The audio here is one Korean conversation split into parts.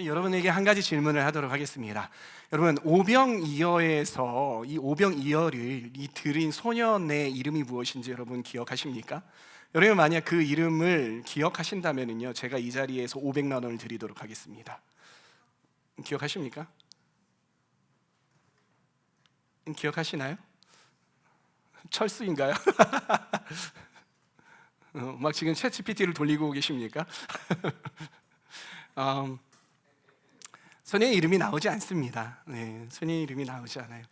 여러분에게 한 가지 질문을 하도록 하겠습니다. 여러분, 오병이어에서 이 오병이어를 드린 소년의 이름이 무엇인지 여러분 기억하십니까? 여러분, 만약 그 이름을 기억하신다면요, 제가 이 자리에서 500만 원을 드리도록 하겠습니다. 기억하십니까? 기억하시나요? 철수인가요? 막 지금 챗GPT를 돌리고 계십니까? 소녀의 이름이 나오지 않습니다. 소녀의 이름이 나오지 않아요.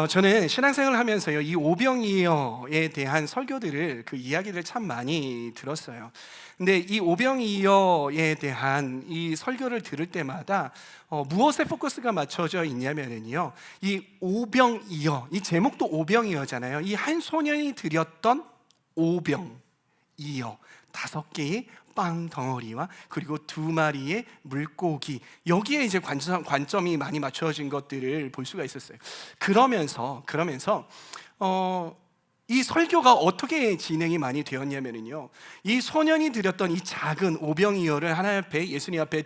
저는 신앙생활을 하면서요, 이 오병이어에 대한 설교들을, 그 이야기를 참 많이 들었어요. 근데 이 오병이어에 대한 이 설교를 들을 때마다 무엇에 포커스가 맞춰져 있냐면요, 이 오병이어, 이 제목도 오병이어잖아요. 이 한 소년이 드렸던 오병이어, 5개의 빵 덩어리와 그리고 2마리의 물고기, 여기에 이제 관점이 많이 맞춰진 것들을 볼 수가 있었어요. 그러면서 이 설교가 어떻게 진행이 많이 되었냐면요, 이 소년이 드렸던 이 작은 오병이어를 하나님 앞에, 예수님 앞에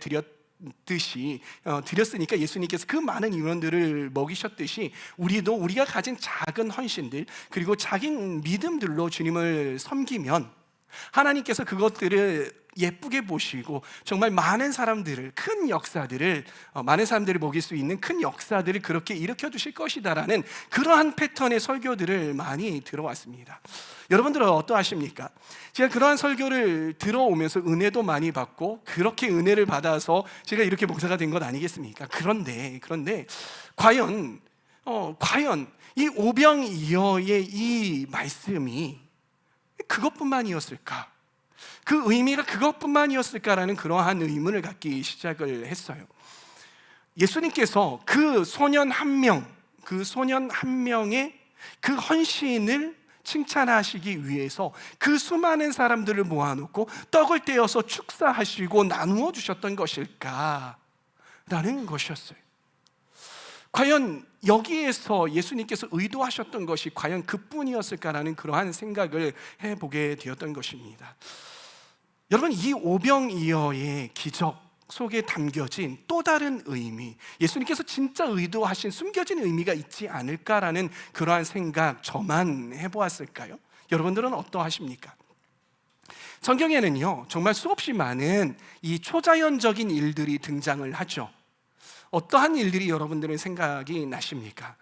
드렸으니까 예수님께서 그 많은 인원들을 먹이셨듯이 우리가 가진 작은 헌신들, 그리고 작은 믿음들로 주님을 섬기면 하나님께서 그것들을 예쁘게 보시고 정말 많은 사람들을, 큰 역사들을, 많은 사람들을 먹일 수 있는 큰 역사들을 그렇게 일으켜 주실 것이다라는 그러한 패턴의 설교들을 많이 들어왔습니다. 여러분들은 어떠하십니까? 제가 그러한 설교를 들어오면서 은혜도 많이 받고 그렇게 은혜를 받아서 제가 이렇게 목사가 된 것 아니겠습니까? 그런데 과연 이 오병이어의 이 말씀이 그것뿐만이었을까? 그 의미가 그것뿐만이었을까라는 그러한 의문을 갖기 시작을 했어요. 예수님께서 그 소년 한 명의 그 헌신을 칭찬하시기 위해서 그 수많은 사람들을 모아놓고 떡을 떼어서 축사하시고 나누어 주셨던 것일까라는 것이었어요. 과연 여기에서 예수님께서 의도하셨던 것이 과연 그뿐이었을까라는 그러한 생각을 해보게 되었던 것입니다. 여러분, 이 오병이어의 기적 속에 담겨진 또 다른 의미, 예수님께서 진짜 의도하신 숨겨진 의미가 있지 않을까라는 그러한 생각 저만 해보았을까요? 여러분들은 어떠하십니까? 성경에는요, 정말 수없이 많은 이 초자연적인 일들이 등장을 하죠. 어떠한 일들이 여러분들은 생각이 나십니까?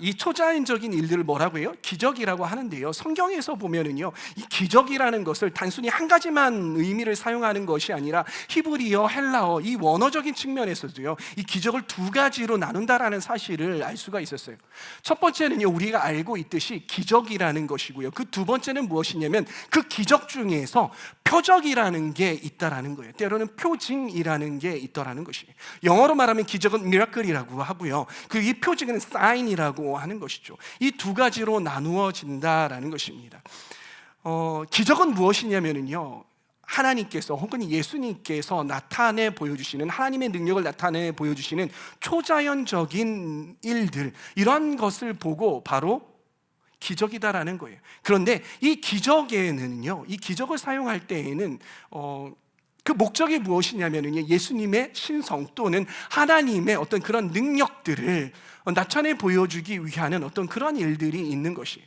이 초자연적인 일들을 뭐라고 해요? 기적이라고 하는데요, 성경에서 보면은요, 이 기적이라는 것을 단순히 한 가지만 의미를 사용하는 것이 아니라 히브리어, 헬라어, 이 원어적인 측면에서도요, 이 기적을 2가지로 나눈다라는 사실을 알 수가 있었어요. 첫 번째는요, 우리가 알고 있듯이 기적이라는 것이고요, 그 두 번째는 무엇이냐면 그 기적 중에서 표적이라는 게 있다라는 거예요. 때로는 표징이라는 게 있더라는 것이에요. 영어로 말하면 기적은 miracle이라고 하고요, 그 이 표징은 sign이라고 하는 것이죠. 이 2가지로 나누어진다라는 것입니다. 기적은 무엇이냐면요, 하나님께서 혹은 예수님께서 나타내 보여주시는, 하나님의 능력을 나타내 보여주시는 초자연적인 일들, 이런 것을 보고 바로 기적이다라는 거예요. 그런데 이 기적에는요, 이 기적을 사용할 때에는 그 목적이 무엇이냐면요, 예수님의 신성 또는 하나님의 어떤 그런 능력들을 나타내 보여주기 위한 어떤 그런 일들이 있는 것이에요.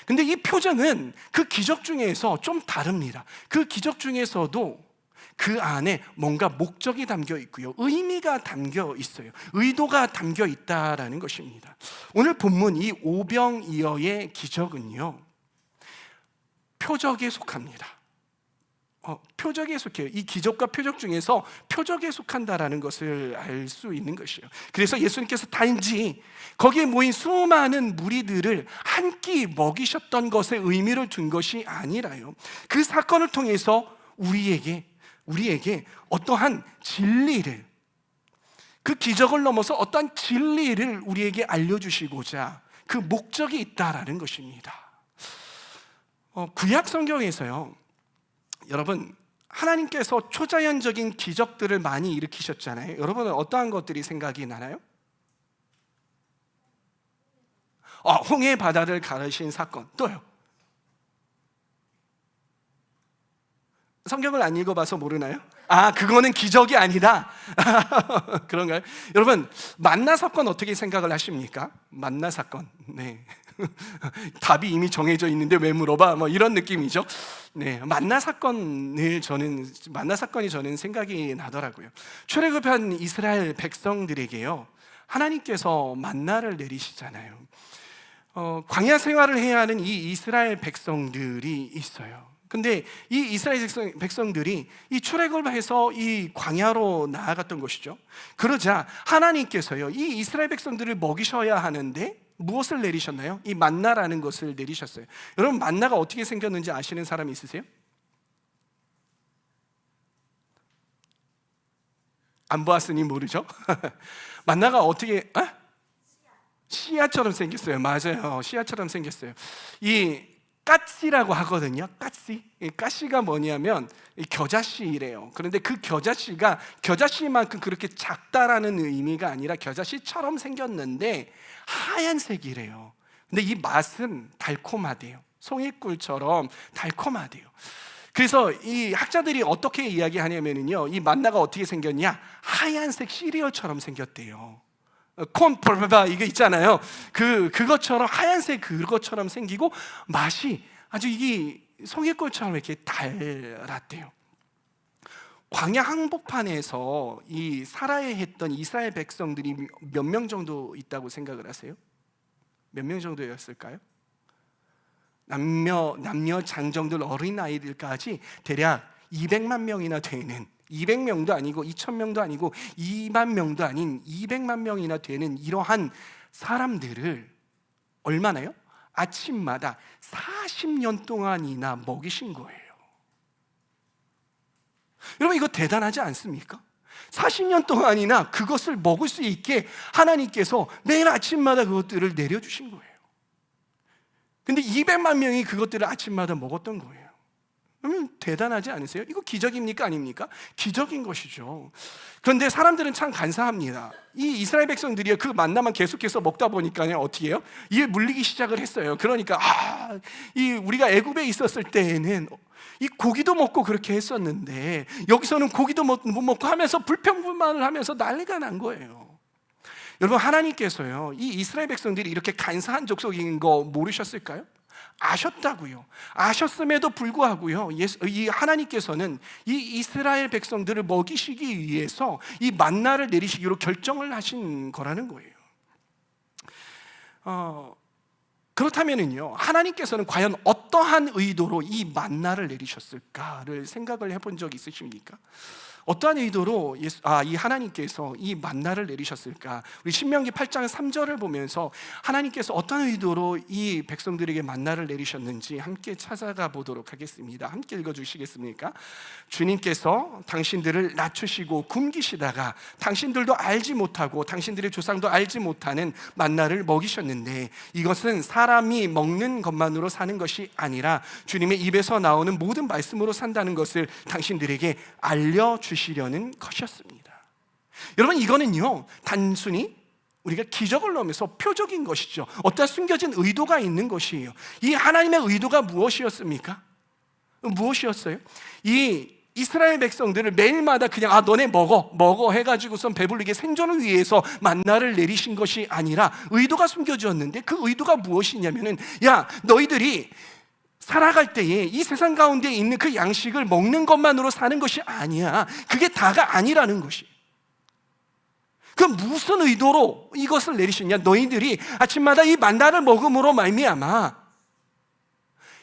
근데 이 표정은 그 기적 중에서 좀 다릅니다. 그 기적 중에서도 그 안에 뭔가 목적이 담겨 있고요, 의미가 담겨 있어요. 의도가 담겨 있다라는 것입니다. 오늘 본문 이 오병이어의 기적은요, 표적에 속합니다. 표적에 속해요. 이 기적과 표적 중에서 표적에 속한다라는 것을 알 수 있는 것이에요. 그래서 예수님께서 단지 거기에 모인 수많은 무리들을 한 끼 먹이셨던 것에 의미를 둔 것이 아니라요, 그 사건을 통해서 우리에게 어떠한 진리를, 그 기적을 넘어서 어떠한 진리를 우리에게 알려주시고자 그 목적이 있다라는 것입니다. 구약 성경에서요, 여러분, 하나님께서 초자연적인 기적들을 많이 일으키셨잖아요. 여러분은 어떠한 것들이 생각이 나나요? 홍해 바다를 가르신 사건, 또요? 성경을 안 읽어봐서 모르나요? 그거는 기적이 아니다. 그런가요? 여러분, 만나 사건 어떻게 생각을 하십니까? 만나 사건. 네. 답이 이미 정해져 있는데 왜 물어봐? 뭐 이런 느낌이죠. 네. 만나 사건이 저는 생각이 나더라고요. 출애굽한 이스라엘 백성들에게요, 하나님께서 만나를 내리시잖아요. 광야 생활을 해야 하는 이 이스라엘 백성들이 있어요. 근데 이 이스라엘 백성들이 이 출애굽해서 이 광야로 나아갔던 것이죠. 그러자 하나님께서요, 이 이스라엘 백성들을 먹이셔야 하는데 무엇을 내리셨나요? 이 만나라는 것을 내리셨어요. 여러분, 만나가 어떻게 생겼는지 아시는 사람 있으세요? 안 보았으니 모르죠? 만나가 어떻게 씨앗처럼 생겼어요. 맞아요. 씨앗처럼 생겼어요. 이 까씨라고 하거든요. 까씨. 이 까씨가 뭐냐면 겨자씨래요. 그런데 그 겨자씨만큼 그렇게 작다라는 의미가 아니라 겨자씨처럼 생겼는데 하얀색이래요. 근데 이 맛은 달콤하대요. 송이꿀처럼 달콤하대요. 그래서 이 학자들이 어떻게 이야기하냐면요, 이 만나가 어떻게 생겼냐? 하얀색 시리얼처럼 생겼대요. 콘 이게 있잖아요. 그것처럼 하얀색 그것처럼 생기고 맛이 아주 이게 송이꿀처럼 이렇게 달았대요. 광야 항복판에서 이 살아야 했던 이스라엘 백성들이 몇 명 정도 있다고 생각을 하세요? 몇 명 정도였을까요? 남녀 장정들 어린 아이들까지 대략 200만 명이나 되는, 200명도 아니고 2,000명도 아니고 2만 명도 아닌 200만 명이나 되는 이러한 사람들을 얼마나요? 아침마다 40년 동안이나 먹이신 거예요. 여러분, 이거 대단하지 않습니까? 40년 동안이나 그것을 먹을 수 있게 하나님께서 매일 아침마다 그것들을 내려주신 거예요. 근데 200만 명이 그것들을 아침마다 먹었던 거예요. 그러면 대단하지 않으세요? 이거 기적입니까? 아닙니까? 기적인 것이죠. 그런데 사람들은 참 간사합니다. 이 이스라엘 백성들이 그 만나만 계속해서 먹다 보니까요, 어떻게 해요? 이에 물리기 시작을 했어요. 그러니까 우리가 애굽에 있었을 때에는 이 고기도 먹고 그렇게 했었는데 여기서는 고기도 못 먹고 하면서 불평불만을 하면서 난리가 난 거예요. 여러분, 하나님께서요, 이 이스라엘 백성들이 이렇게 간사한 족속인 거 모르셨을까요? 아셨다고요. 아셨음에도 불구하고요, 이 하나님께서는 이 이스라엘 백성들을 먹이시기 위해서 이 만나를 내리시기로 결정을 하신 거라는 거예요. 그렇다면은요, 하나님께서는 과연 어떠한 의도로 이 만나를 내리셨을까를 생각을 해본 적 있으십니까? 어떠한 의도로 이 하나님께서 이 만나를 내리셨을까? 우리 신명기 8장 3절을 보면서 하나님께서 어떤 의도로 이 백성들에게 만나를 내리셨는지 함께 찾아가 보도록 하겠습니다. 함께 읽어주시겠습니까? 주님께서 당신들을 낮추시고 굶기시다가 당신들도 알지 못하고 당신들의 조상도 알지 못하는 만나를 먹이셨는데 이것은 사람이 먹는 것만으로 사는 것이 아니라 주님의 입에서 나오는 모든 말씀으로 산다는 것을 당신들에게 알려주시려는 것이었습니다. 여러분, 이거는요, 단순히 우리가 기적을 넣으면서 표적인 것이죠. 어떠한 숨겨진 의도가 있는 것이에요. 이 하나님의 의도가 무엇이었습니까? 무엇이었어요? 이 이스라엘 백성들을 매일마다 그냥 너네 먹어 해가지고선 배불리게 생존을 위해서 만나를 내리신 것이 아니라 의도가 숨겨졌는데 그 의도가 무엇이냐면은 너희들이 살아갈 때에 이 세상 가운데 있는 그 양식을 먹는 것만으로 사는 것이 아니야. 그게 다가 아니라는 것이. 그 무슨 의도로 이것을 내리시냐? 너희들이 아침마다 이 만나를 먹음으로 말미암아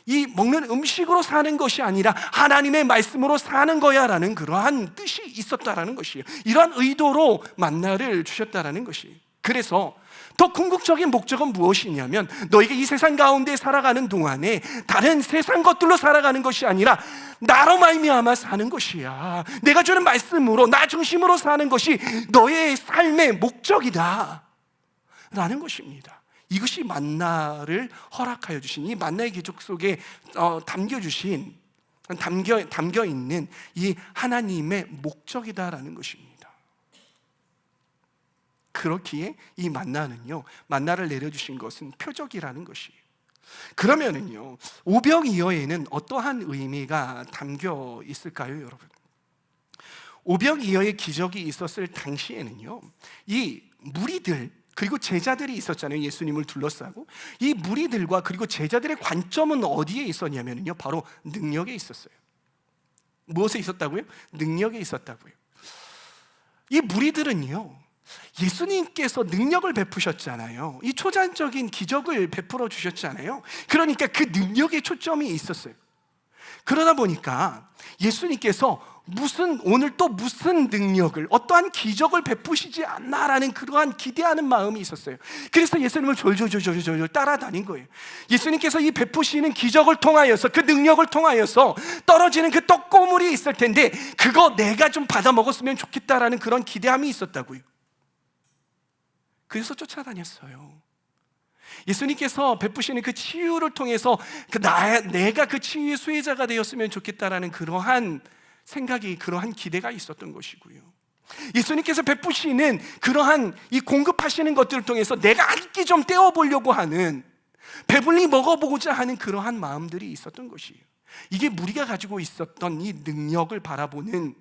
이 먹는 음식으로 사는 것이 아니라 하나님의 말씀으로 사는 거야 라는 그러한 뜻이 있었다라는 것이에요. 이러한 의도로 만나를 주셨다라는 것이에요. 그래서 더 궁극적인 목적은 무엇이냐면 너희가 이 세상 가운데 살아가는 동안에 다른 세상 것들로 살아가는 것이 아니라 나로 말미암아 사는 것이야. 내가 주는 말씀으로 나 중심으로 사는 것이 너의 삶의 목적이다 라는 것입니다. 이것이 만나를 허락하여 주신, 이 만나의 기적 속에 담겨 있는 이 하나님의 목적이다라는 것입니다. 그렇기에 이 만나를 내려주신 것은 표적이라는 것이에요. 그러면은요, 오병이어에는 어떠한 의미가 담겨 있을까요, 여러분? 오병이어의 기적이 있었을 당시에는요, 이 무리들 그리고 제자들이 있었잖아요. 예수님을 둘러싸고. 이 무리들과 그리고 제자들의 관점은 어디에 있었냐면요, 바로 능력에 있었어요. 무엇에 있었다고요? 능력에 있었다고요. 이 무리들은요, 예수님께서 능력을 베푸셨잖아요. 이 초자연적인 기적을 베풀어 주셨잖아요. 그러니까 그 능력에 초점이 있었어요. 그러다 보니까 예수님께서 오늘 또 무슨 능력을, 어떠한 기적을 베푸시지 않나라는 그러한 기대하는 마음이 있었어요. 그래서 예수님을 졸졸 따라다닌 거예요. 예수님께서 이 베푸시는 기적을 통하여서, 그 능력을 통하여서 떨어지는 그 떡고물이 있을 텐데 그거 내가 좀 받아 먹었으면 좋겠다라는 그런 기대함이 있었다고요. 그래서 쫓아다녔어요. 예수님께서 베푸시는 그 치유를 통해서 내가 그 치유의 수혜자가 되었으면 좋겠다라는 그러한 생각이, 그러한 기대가 있었던 것이고요. 예수님께서 베푸시는 그러한 이 공급하시는 것들을 통해서 내가 한 끼 좀 떼어보려고 하는, 배불리 먹어보고자 하는 그러한 마음들이 있었던 것이에요. 이게 우리가 가지고 있었던 이 능력을 바라보는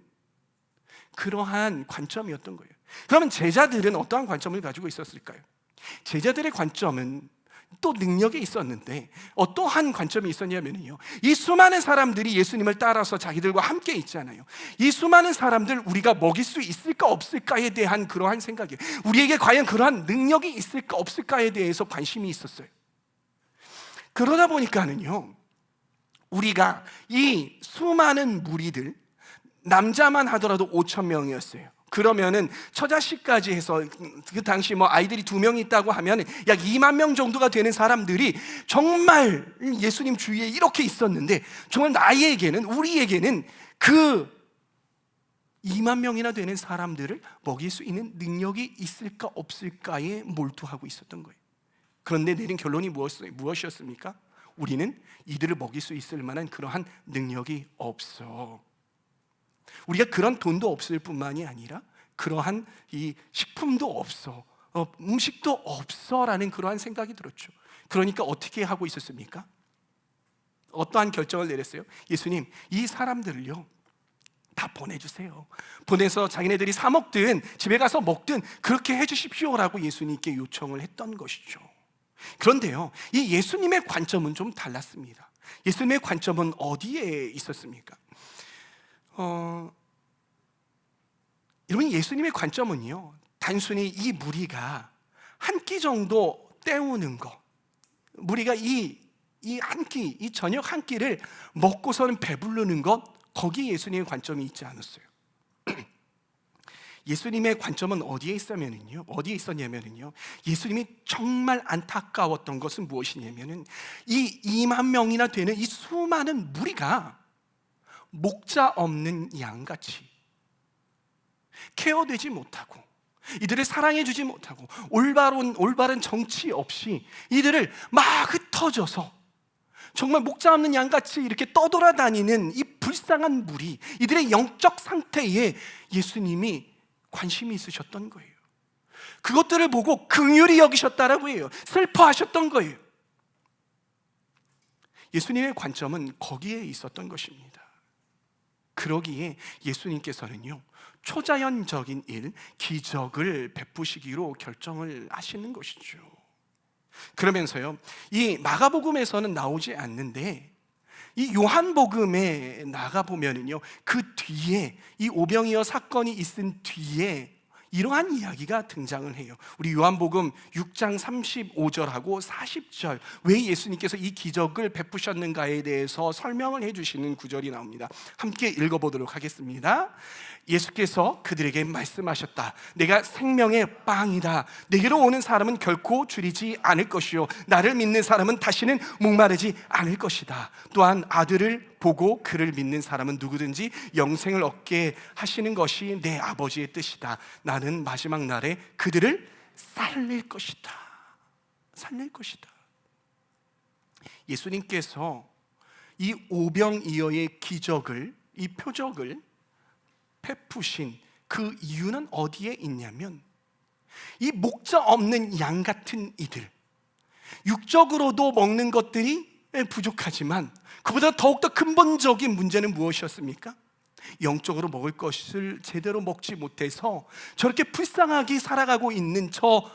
그러한 관점이었던 거예요. 그러면 제자들은 어떠한 관점을 가지고 있었을까요? 제자들의 관점은 또 능력에 있었는데 어떠한 관점이 있었냐면요, 이 수많은 사람들이 예수님을 따라서 자기들과 함께 있잖아요. 이 수많은 사람들 우리가 먹일 수 있을까 없을까에 대한 그러한 생각이에요. 우리에게 과연 그러한 능력이 있을까 없을까에 대해서 관심이 있었어요. 그러다 보니까는요, 우리가 이 수많은 무리들, 남자만 하더라도 5,000명이었어요. 그러면은 처자식까지 해서 그 당시 아이들이 2명이 있다고 하면 약 2만 명 정도가 되는 사람들이 정말 예수님 주위에 이렇게 있었는데, 정말 우리에게는 그 2만 명이나 되는 사람들을 먹일 수 있는 능력이 있을까 없을까에 몰두하고 있었던 거예요. 그런데 내린 결론이 무엇이었습니까? 우리는 이들을 먹일 수 있을 만한 그러한 능력이 없어. 우리가 그런 돈도 없을 뿐만이 아니라 그러한 이 식품도 없어, 음식도 없어라는 그러한 생각이 들었죠. 그러니까 어떻게 하고 있었습니까? 어떠한 결정을 내렸어요? 예수님, 이 사람들을요 다 보내주세요. 보내서 자기네들이 사 먹든 집에 가서 먹든 그렇게 해주십시오라고 예수님께 요청을 했던 것이죠. 그런데요, 이 예수님의 관점은 좀 달랐습니다. 예수님의 관점은 어디에 있었습니까? 여러분, 예수님의 관점은요, 단순히 이 무리가 한 끼 정도 때우는 것, 무리가 이 한 끼, 이 저녁 한 끼를 먹고서는 배부르는 것, 거기에 예수님의 관점이 있지 않았어요. 예수님의 관점은 어디에 있었냐면요, 예수님이 정말 안타까웠던 것은 무엇이냐면은 이 2만 명이나 되는 이 수많은 무리가 목자 없는 양같이 케어되지 못하고, 이들을 사랑해주지 못하고, 올바른 정치 없이 이들을 막 흩어져서 정말 목자 없는 양같이 이렇게 떠돌아다니는 이 불쌍한 무리, 이들의 영적 상태에 예수님이 관심이 있으셨던 거예요. 그것들을 보고 긍휼히 여기셨다라고 해요. 슬퍼하셨던 거예요. 예수님의 관점은 거기에 있었던 것입니다. 그러기에 예수님께서는요, 초자연적인 일, 기적을 베푸시기로 결정을 하시는 것이죠. 그러면서요, 이 마가복음에서는 나오지 않는데 이 요한복음에 나가보면은요, 그 뒤에 이 오병이어 사건이 있은 뒤에 이러한 이야기가 등장을 해요. 우리 요한복음 6장 35절하고 40절, 왜 예수님께서 이 기적을 베푸셨는가에 대해서 설명을 해주시는 구절이 나옵니다. 함께 읽어보도록 하겠습니다. 예수께서 그들에게 말씀하셨다. 내가 생명의 빵이다. 내게로 오는 사람은 결코 줄이지 않을 것이요, 나를 믿는 사람은 다시는 목마르지 않을 것이다. 또한 아들을 보고 그를 믿는 사람은 누구든지 영생을 얻게 하시는 것이 내 아버지의 뜻이다. 나는 마지막 날에 그들을 살릴 것이다. 예수님께서 이 오병이어의 기적을, 이 표적을 베푸신 그 이유는 어디에 있냐면, 이 목자 없는 양 같은 이들, 육적으로도 먹는 것들이 부족하지만 그보다 더욱더 근본적인 문제는 무엇이었습니까? 영적으로 먹을 것을 제대로 먹지 못해서 저렇게 불쌍하게 살아가고 있는 저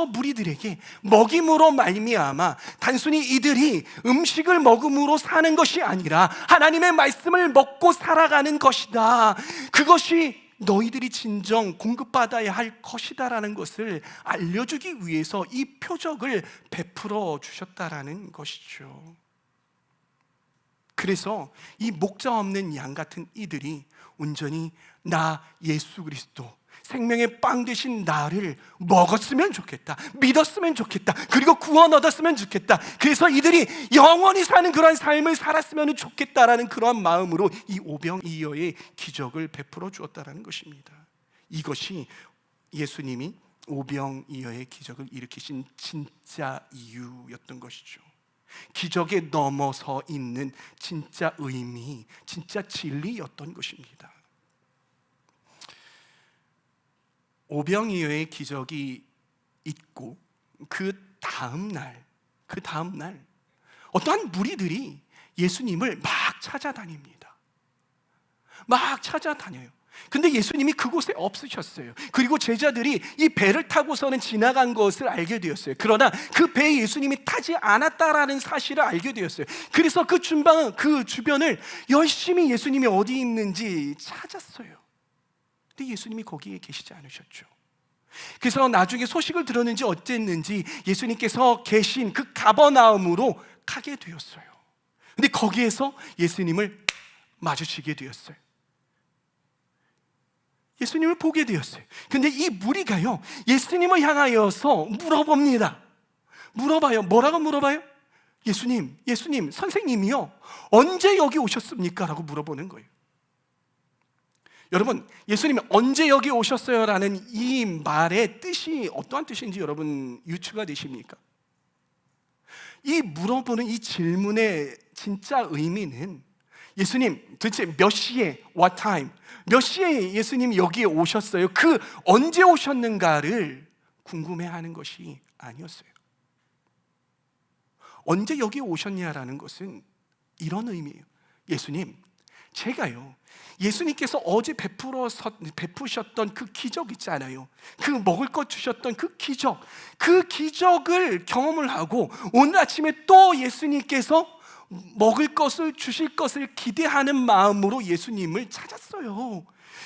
무리들에게 먹임으로 말미암아 단순히 이들이 음식을 먹음으로 사는 것이 아니라 하나님의 말씀을 먹고 살아가는 것이다, 그것이 너희들이 진정 공급받아야 할 것이다라는 것을 알려주기 위해서 이 표적을 베풀어 주셨다라는 것이죠. 그래서 이 목자 없는 양 같은 이들이 온전히 나 예수 그리스도 생명의 빵 되신 나를 먹었으면 좋겠다, 믿었으면 좋겠다, 그리고 구원 얻었으면 좋겠다, 그래서 이들이 영원히 사는 그런 삶을 살았으면 좋겠다라는 그런 마음으로 이 오병이어의 기적을 베풀어 주었다라는 것입니다. 이것이 예수님이 오병이어의 기적을 일으키신 진짜 이유였던 것이죠. 기적에 넘어서 있는 진짜 의미, 진짜 진리였던 것입니다. 오병이어의 기적이 있고 그 다음 날 어떠한 무리들이 예수님을 막 찾아다닙니다. 막 찾아다녀요. 근데 예수님이 그곳에 없으셨어요. 그리고 제자들이 이 배를 타고서는 지나간 것을 알게 되었어요. 그러나 그 배에 예수님이 타지 않았다라는 사실을 알게 되었어요. 그래서 그 주변을 열심히 예수님이 어디 있는지 찾았어요. 근데 예수님이 거기에 계시지 않으셨죠. 그래서 나중에 소식을 들었는지 어쨌는지 예수님께서 계신 그 가버나움으로 가게 되었어요. 근데 거기에서 예수님을 마주치게 되었어요. 예수님을 보게 되었어요. 근데 이 무리가요, 예수님을 향하여서 물어봐요. 뭐라고 물어봐요? 예수님, 선생님이요, 언제 여기 오셨습니까? 라고 물어보는 거예요. 여러분, 예수님이 언제 여기 오셨어요? 라는 이 말의 뜻이 어떠한 뜻인지 여러분 유추가 되십니까? 이 물어보는 이 질문의 진짜 의미는 예수님 도대체 몇 시에, what time, 몇 시에 예수님이 여기에 오셨어요? 그 언제 오셨는가를 궁금해하는 것이 아니었어요. 언제 여기 오셨냐라는 것은 이런 의미예요. 예수님, 제가요, 예수님께서 어제 베푸셨던 그 기적 있잖아요. 그 먹을 것 주셨던 그 기적을 경험을 하고 오늘 아침에 또 예수님께서 먹을 것을 주실 것을 기대하는 마음으로 예수님을 찾았어요.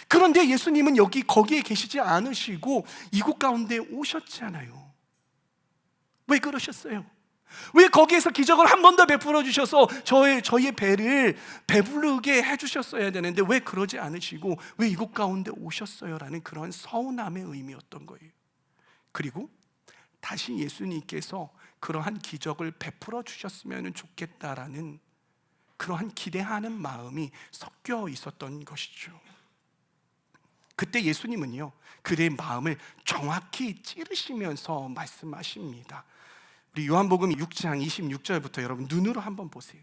그런데 예수님은 거기에 계시지 않으시고 이곳 가운데 오셨잖아요. 왜 그러셨어요? 왜 거기에서 기적을 한 번 더 베풀어 주셔서 저희의 배를 배부르게 해주셨어야 되는데 왜 그러지 않으시고 왜 이곳 가운데 오셨어요? 라는 그런 서운함의 의미였던 거예요. 그리고 다시 예수님께서 그러한 기적을 베풀어 주셨으면 좋겠다라는 그러한 기대하는 마음이 섞여 있었던 것이죠. 그때 예수님은요, 그들의 마음을 정확히 찌르시면서 말씀하십니다. 우리 요한복음 6장 26절부터 여러분 눈으로 한번 보세요.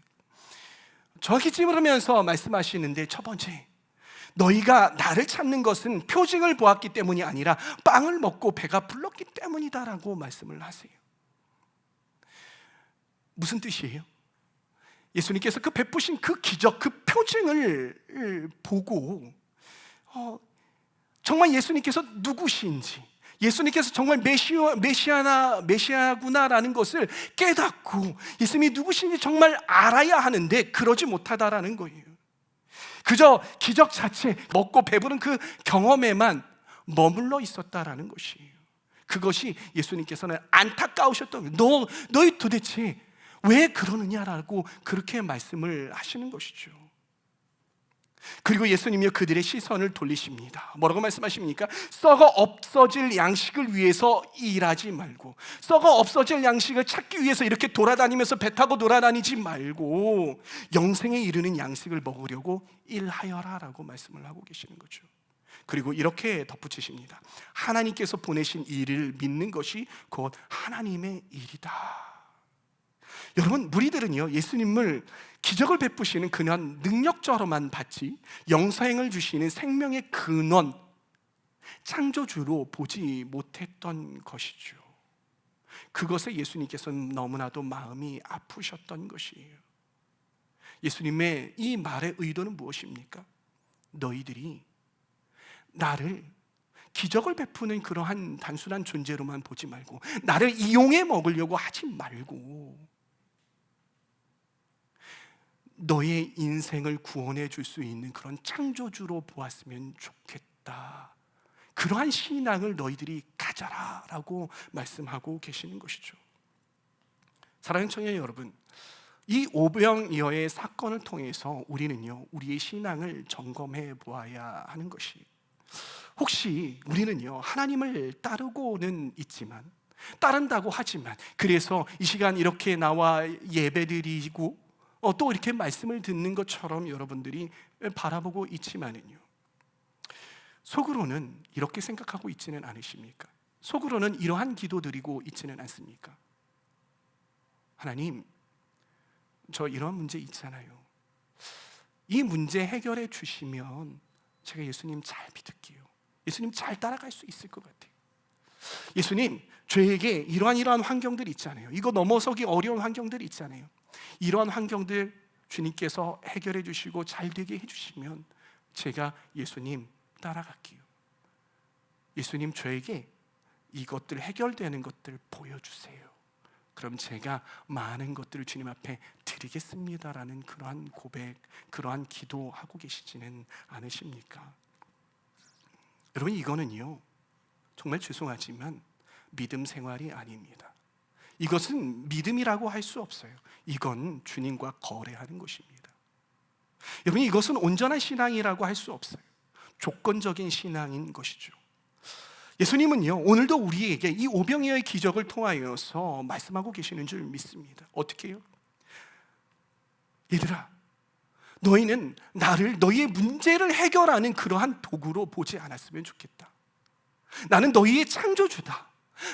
정확히 찌르면서 말씀하시는데, 첫 번째, 너희가 나를 찾는 것은 표징을 보았기 때문이 아니라 빵을 먹고 배가 불렀기 때문이다라고 말씀을 하세요. 무슨 뜻이에요? 예수님께서 그 베푸신 그 기적, 그 표징을 보고 정말 예수님께서 누구신지, 예수님께서 정말 메시아구나라는 것을 깨닫고 예수님이 누구신지 정말 알아야 하는데 그러지 못하다라는 거예요. 그저 기적 자체, 먹고 배부른 그 경험에만 머물러 있었다라는 것이에요. 그것이 예수님께서는 안타까우셨던 거예요. 너희 도대체 왜 그러느냐라고 그렇게 말씀을 하시는 것이죠. 그리고 예수님이 그들의 시선을 돌리십니다. 뭐라고 말씀하십니까? 썩어 없어질 양식을 위해서 일하지 말고, 썩어 없어질 양식을 찾기 위해서 이렇게 돌아다니면서 배 타고 돌아다니지 말고 영생에 이르는 양식을 먹으려고 일하여라 라고 말씀을 하고 계시는 거죠. 그리고 이렇게 덧붙이십니다. 하나님께서 보내신 일을 믿는 것이 곧 하나님의 일이다. 여러분, 무리들은요, 예수님을 기적을 베푸시는 그냥 능력자로만 봤지 영생을 주시는 생명의 근원, 창조주로 보지 못했던 것이죠. 그것에 예수님께서는 너무나도 마음이 아프셨던 것이에요. 예수님의 이 말의 의도는 무엇입니까? 너희들이 나를 기적을 베푸는 그러한 단순한 존재로만 보지 말고, 나를 이용해 먹으려고 하지 말고, 너의 인생을 구원해 줄 수 있는 그런 창조주로 보았으면 좋겠다. 그러한 신앙을 너희들이 가져라 라고 말씀하고 계시는 것이죠. 사랑하는 청년 여러분, 이 오병이어의 사건을 통해서 우리는요, 우리의 신앙을 점검해 보아야 하는 것이, 혹시 우리는요, 하나님을 따르고는 있지만, 따른다고 하지만, 그래서 이 시간 이렇게 나와 예배드리고 또 이렇게 말씀을 듣는 것처럼 여러분들이 바라보고 있지만은요, 속으로는 이렇게 생각하고 있지는 않으십니까? 속으로는 이러한 기도 드리고 있지는 않습니까? 하나님, 저 이런 문제 있잖아요. 이 문제 해결해 주시면 제가 예수님 잘 믿을게요. 예수님 잘 따라갈 수 있을 것 같아요. 예수님, 저에게 이러한 환경들이 있잖아요. 이거 넘어서기 어려운 환경들이 있잖아요. 이러한 환경들 주님께서 해결해 주시고 잘 되게 해주시면 제가 예수님 따라갈게요. 예수님, 저에게 이것들 해결되는 것들 보여주세요. 그럼 제가 많은 것들을 주님 앞에 드리겠습니다라는 그러한 고백, 그러한 기도하고 계시지는 않으십니까? 여러분, 이거는요, 정말 죄송하지만 믿음 생활이 아닙니다. 이것은 믿음이라고 할 수 없어요. 이건 주님과 거래하는 것입니다. 여러분, 이것은 온전한 신앙이라고 할 수 없어요. 조건적인 신앙인 것이죠. 예수님은요, 오늘도 우리에게 이 오병이어의 기적을 통하여서 말씀하고 계시는 줄 믿습니다. 어떻게 해요? 얘들아, 너희는 나를 너희의 문제를 해결하는 그러한 도구로 보지 않았으면 좋겠다. 나는 너희의 창조주다.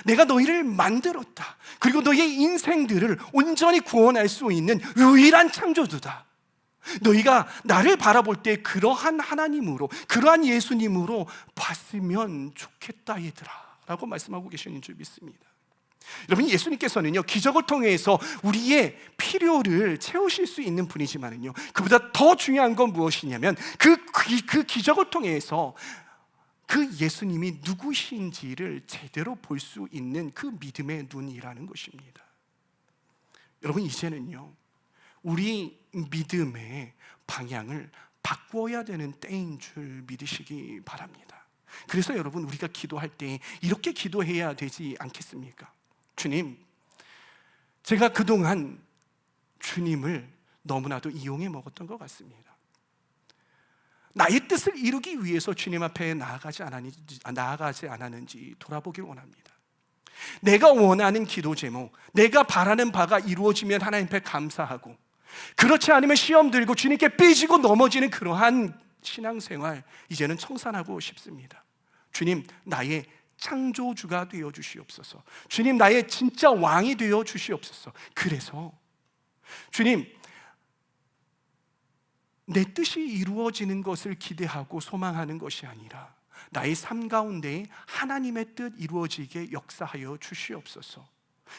내가 너희를 만들었다. 그리고 너희의 인생들을 온전히 구원할 수 있는 유일한 창조주다. 너희가 나를 바라볼 때 그러한 하나님으로, 그러한 예수님으로 봤으면 좋겠다 얘들아 라고 말씀하고 계시는 줄 믿습니다. 여러분, 예수님께서는요, 기적을 통해서 우리의 필요를 채우실 수 있는 분이지만은요, 그보다 더 중요한 건 무엇이냐면 그 기적을 통해서 그 예수님이 누구신지를 제대로 볼 수 있는 그 믿음의 눈이라는 것입니다. 여러분, 이제는요, 우리 믿음의 방향을 바꿔야 되는 때인 줄 믿으시기 바랍니다. 그래서 여러분, 우리가 기도할 때 이렇게 기도해야 되지 않겠습니까? 주님, 제가 그동안 주님을 너무나도 이용해 먹었던 것 같습니다. 나의 뜻을 이루기 위해서 주님 앞에 나아가지 않았는지 돌아보길 원합니다. 내가 원하는 기도 제목, 내가 바라는 바가 이루어지면 하나님 앞에 감사하고, 그렇지 않으면 시험 들고 주님께 삐지고 넘어지는 그러한 신앙생활 이제는 청산하고 싶습니다. 주님, 나의 창조주가 되어 주시옵소서. 주님, 나의 진짜 왕이 되어 주시옵소서. 그래서 주님, 내 뜻이 이루어지는 것을 기대하고 소망하는 것이 아니라 나의 삶 가운데 하나님의 뜻 이루어지게 역사하여 주시옵소서.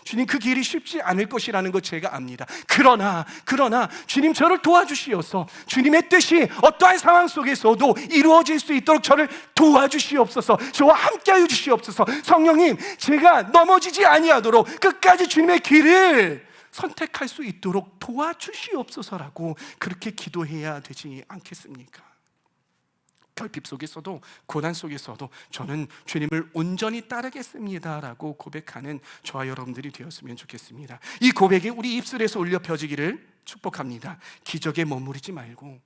주님, 그 길이 쉽지 않을 것이라는 것 제가 압니다. 그러나 주님, 저를 도와주시어서 주님의 뜻이 어떠한 상황 속에서도 이루어질 수 있도록 저를 도와주시옵소서. 저와 함께하여 주시옵소서. 성령님, 제가 넘어지지 아니하도록 끝까지 주님의 길을 선택할 수 있도록 도와주시옵소서라고 그렇게 기도해야 되지 않겠습니까? 결핍 속에서도, 고난 속에서도 저는 주님을 온전히 따르겠습니다라고 고백하는 저와 여러분들이 되었으면 좋겠습니다. 이 고백이 우리 입술에서 울려 펴지기를 축복합니다. 기적에 머무르지 말고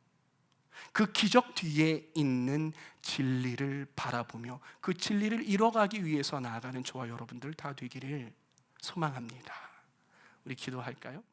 그 기적 뒤에 있는 진리를 바라보며 그 진리를 이뤄가기 위해서 나아가는 저와 여러분들 다 되기를 소망합니다. 우리 기도할까요?